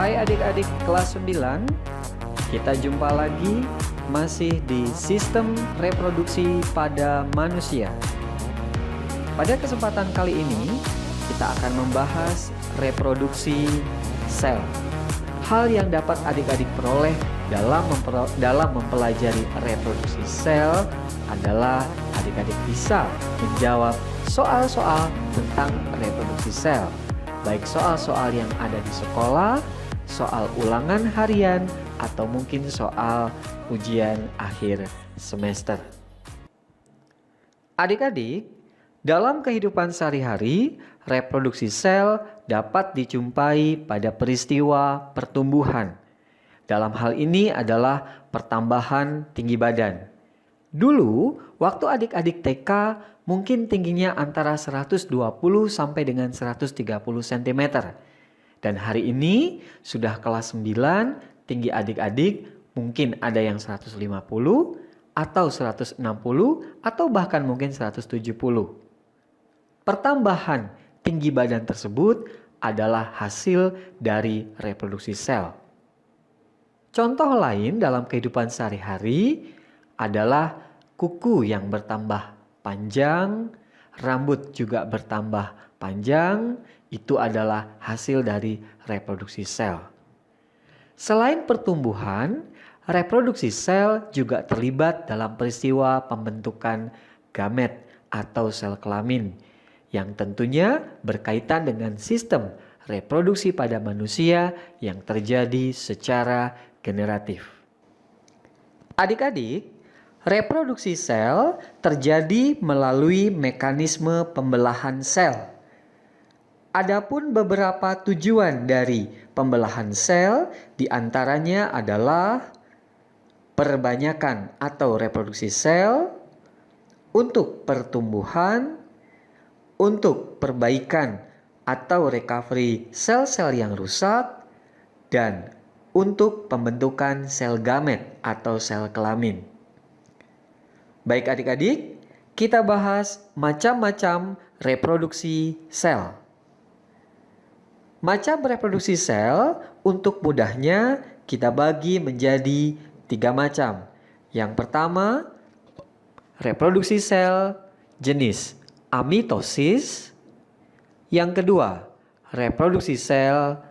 Hai adik-adik kelas 9, kita jumpa lagi masih di sistem reproduksi pada manusia. Pada kesempatan kali ini, kita akan membahas reproduksi sel. Hal yang dapat adik-adik peroleh dalam mempelajari reproduksi sel adalah adik-adik bisa menjawab soal-soal tentang reproduksi sel. Baik soal-soal yang ada di sekolah, soal ulangan harian, atau mungkin soal ujian akhir semester. Adik-adik, dalam kehidupan sehari-hari, reproduksi sel dapat dijumpai pada peristiwa pertumbuhan. Dalam hal ini adalah pertambahan tinggi badan. Dulu, waktu adik-adik TK, mungkin tingginya antara 120 sampai dengan 130 cm. Dan hari ini sudah kelas 9, tinggi adik-adik mungkin ada yang 150 atau 160 atau bahkan mungkin 170. Pertambahan tinggi badan tersebut adalah hasil dari reproduksi sel. Contoh lain dalam kehidupan sehari-hari adalah kuku yang bertambah panjang, rambut juga bertambah panjang, itu adalah hasil dari reproduksi sel. Selain pertumbuhan, reproduksi sel juga terlibat dalam peristiwa pembentukan gamet atau sel kelamin, yang tentunya berkaitan dengan sistem reproduksi pada manusia yang terjadi secara generatif. Adik-adik, reproduksi sel terjadi melalui mekanisme pembelahan sel. Adapun beberapa tujuan dari pembelahan sel diantaranya adalah perbanyakan atau reproduksi sel, untuk pertumbuhan, untuk perbaikan atau recovery sel-sel yang rusak, dan untuk pembentukan sel gamet atau sel kelamin. Baik adik-adik, kita bahas macam-macam reproduksi sel. Macam reproduksi sel untuk mudahnya kita bagi menjadi 3 macam. Yang pertama, reproduksi sel jenis amitosis. Yang kedua, reproduksi sel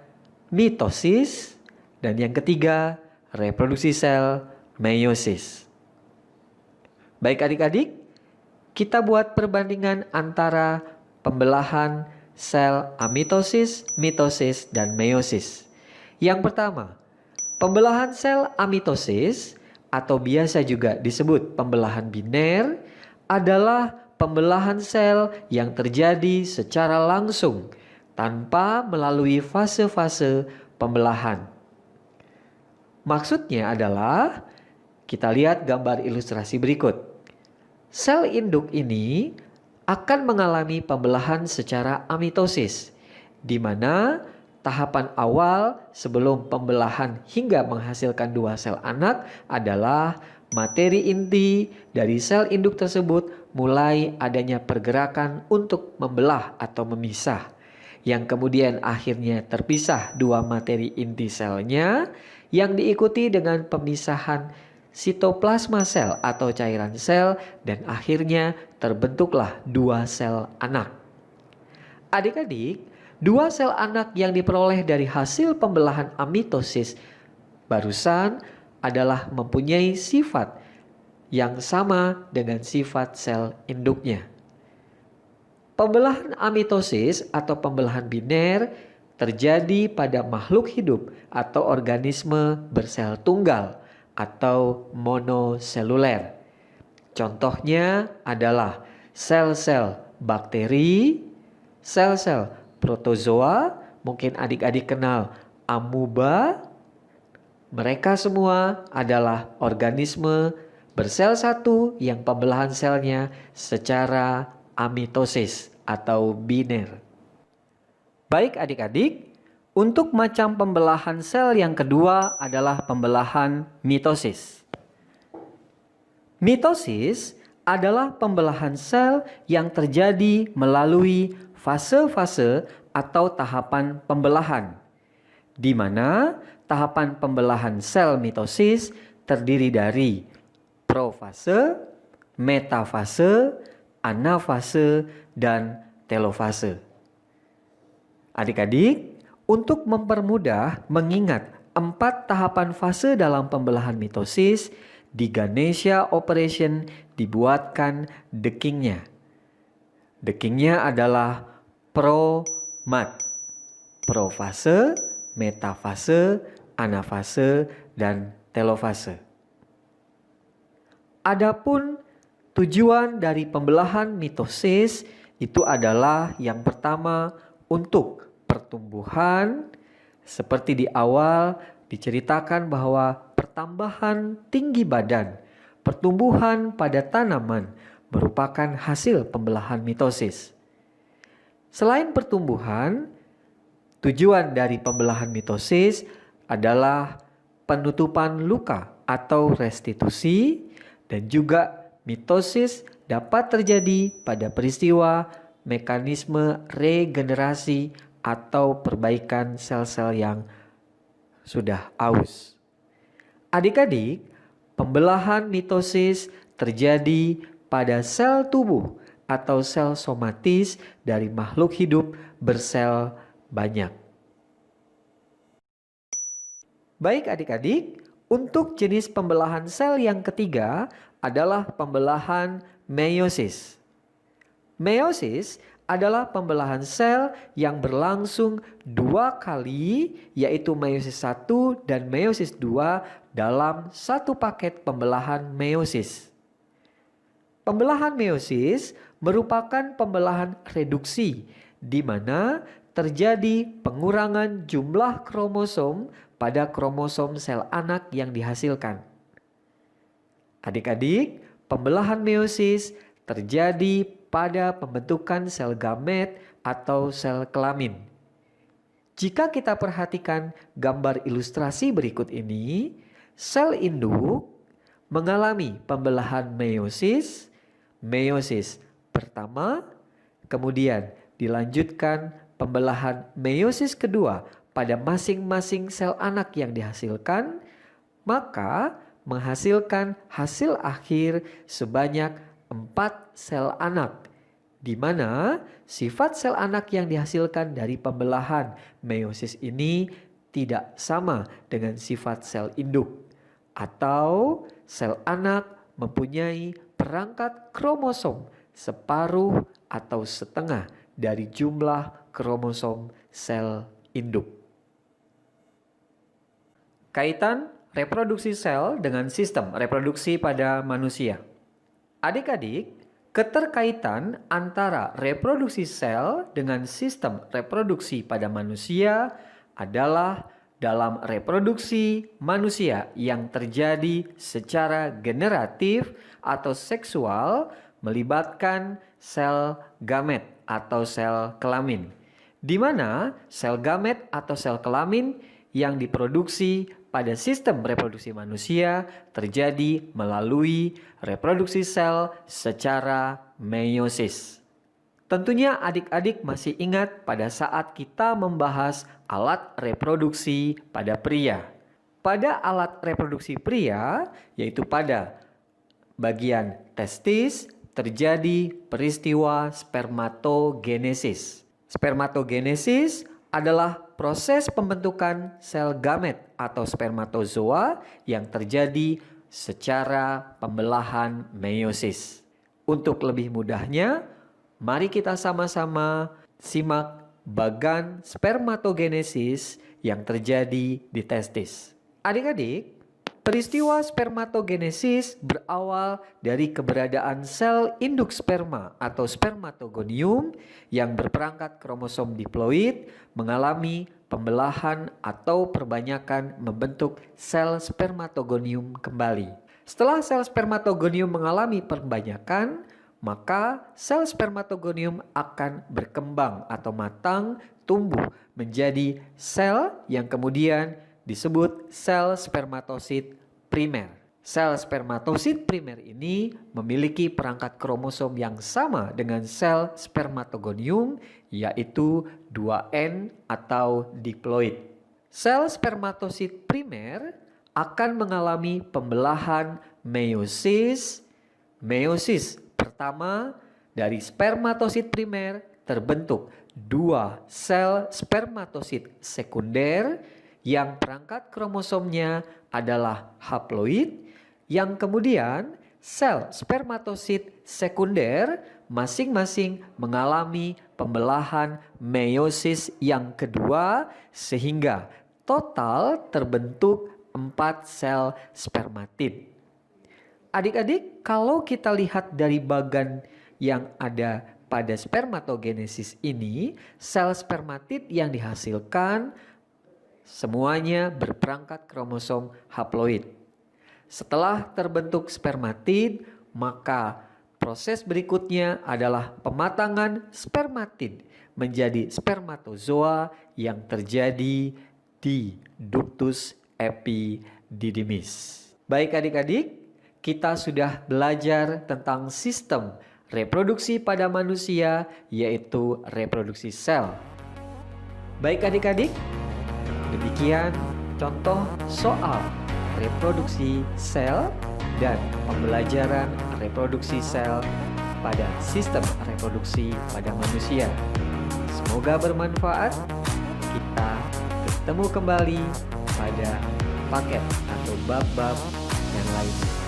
mitosis. Dan yang ketiga, reproduksi sel meiosis. Baik adik-adik, kita buat perbandingan antara pembelahan sel amitosis, mitosis, dan meiosis. Yang pertama, pembelahan sel amitosis atau biasa juga disebut pembelahan biner adalah pembelahan sel yang terjadi secara langsung tanpa melalui fase-fase pembelahan. Maksudnya adalah, kita lihat gambar ilustrasi berikut. Sel induk ini akan mengalami pembelahan secara amitosis, di mana tahapan awal sebelum pembelahan hingga menghasilkan 2 sel anak adalah materi inti dari sel induk tersebut mulai adanya pergerakan untuk membelah atau memisah, yang kemudian akhirnya terpisah 2 materi inti selnya, yang diikuti dengan pemisahan sitoplasma sel atau cairan sel, dan akhirnya terbentuklah 2 sel anak. Adik-adik, 2 sel anak yang diperoleh dari hasil pembelahan amitosis barusan adalah mempunyai sifat yang sama dengan sifat sel induknya. Pembelahan amitosis atau pembelahan biner terjadi pada makhluk hidup atau organisme bersel tunggal atau monoseluler. Contohnya adalah sel-sel bakteri, sel-sel protozoa, mungkin adik-adik kenal amuba. Mereka semua adalah organisme bersel satu yang pembelahan selnya secara amitosis atau biner. Baik adik-adik, untuk macam pembelahan sel yang kedua adalah pembelahan mitosis. Mitosis adalah pembelahan sel yang terjadi melalui fase-fase atau tahapan pembelahan, di mana tahapan pembelahan sel mitosis terdiri dari profase, metafase, anafase, dan telofase. Adik-adik, untuk mempermudah mengingat 4 tahapan fase dalam pembelahan mitosis, di Ganesha Operation dibuatkan dekingnya. Dekingnya adalah PROMAT, profase, metafase, anafase, dan telofase. Adapun tujuan dari pembelahan mitosis itu adalah yang pertama untuk pertumbuhan. Seperti di awal diceritakan bahwa pertambahan tinggi badan, pertumbuhan pada tanaman merupakan hasil pembelahan mitosis. Selain pertumbuhan, tujuan dari pembelahan mitosis adalah penutupan luka atau restitusi, dan juga mitosis dapat terjadi pada peristiwa mekanisme regenerasi atau perbaikan sel-sel yang sudah aus. Adik-adik, pembelahan mitosis terjadi pada sel tubuh atau sel somatis dari makhluk hidup bersel banyak. Baik adik-adik, untuk jenis pembelahan sel yang ketiga adalah pembelahan meiosis. Meiosis adalah pembelahan sel yang berlangsung 2 kali, yaitu meiosis 1 dan meiosis 2 dalam satu paket pembelahan meiosis. Pembelahan meiosis merupakan pembelahan reduksi di mana terjadi pengurangan jumlah kromosom pada kromosom sel anak yang dihasilkan. Adik-adik, pembelahan meiosis terjadi pada pembentukan sel gamet atau sel kelamin. Jika kita perhatikan gambar ilustrasi berikut ini, sel induk mengalami pembelahan meiosis, meiosis pertama, kemudian dilanjutkan pembelahan meiosis kedua pada masing-masing sel anak yang dihasilkan, maka menghasilkan hasil akhir sebanyak 4 sel anak, di mana sifat sel anak yang dihasilkan dari pembelahan meiosis ini tidak sama dengan sifat sel induk, atau sel anak mempunyai perangkat kromosom separuh atau setengah dari jumlah kromosom sel induk. Kaitan reproduksi sel dengan sistem reproduksi pada manusia. Adik-adik, keterkaitan antara reproduksi sel dengan sistem reproduksi pada manusia adalah dalam reproduksi manusia yang terjadi secara generatif atau seksual melibatkan sel gamet atau sel kelamin, di mana sel gamet atau sel kelamin yang diproduksi pada sistem reproduksi manusia terjadi melalui reproduksi sel secara meiosis. Tentunya adik-adik masih ingat pada saat kita membahas alat reproduksi pada pria. Pada alat reproduksi pria, yaitu pada bagian testis, terjadi peristiwa spermatogenesis. Spermatogenesis adalah proses pembentukan sel gamet atau spermatozoa yang terjadi secara pembelahan meiosis. Untuk lebih mudahnya, mari kita sama-sama simak bagan spermatogenesis yang terjadi di testis. Adik-adik, peristiwa spermatogenesis berawal dari keberadaan sel induk sperma atau spermatogonium yang berperangkat kromosom diploid mengalami pembelahan atau perbanyakan membentuk sel spermatogonium kembali. Setelah sel spermatogonium mengalami perbanyakan, maka sel spermatogonium akan berkembang atau matang, tumbuh menjadi sel yang kemudian disebut sel spermatosit primer. Sel spermatosit primer ini memiliki perangkat kromosom yang sama dengan sel spermatogonium, yaitu 2N atau diploid. Sel spermatosit primer akan mengalami pembelahan meiosis. Meiosis pertama, dari spermatosit primer terbentuk 2 sel spermatosit sekunder yang perangkat kromosomnya adalah haploid, yang kemudian sel spermatosit sekunder masing-masing mengalami pembelahan meiosis yang kedua sehingga total terbentuk 4 sel spermatid. Adik-adik, kalau kita lihat dari bagan yang ada pada spermatogenesis ini, sel spermatid yang dihasilkan semuanya berperangkat kromosom haploid. Setelah terbentuk spermatid, maka proses berikutnya adalah pematangan spermatid menjadi spermatozoa yang terjadi di ductus epididymis. Baik adik-adik, kita sudah belajar tentang sistem reproduksi pada manusia, yaitu reproduksi sel. Baik adik-adik, demikian contoh soal reproduksi sel dan pembelajaran reproduksi sel pada sistem reproduksi pada manusia. Semoga bermanfaat. Kita bertemu kembali pada paket atau bab-bab yang lainnya.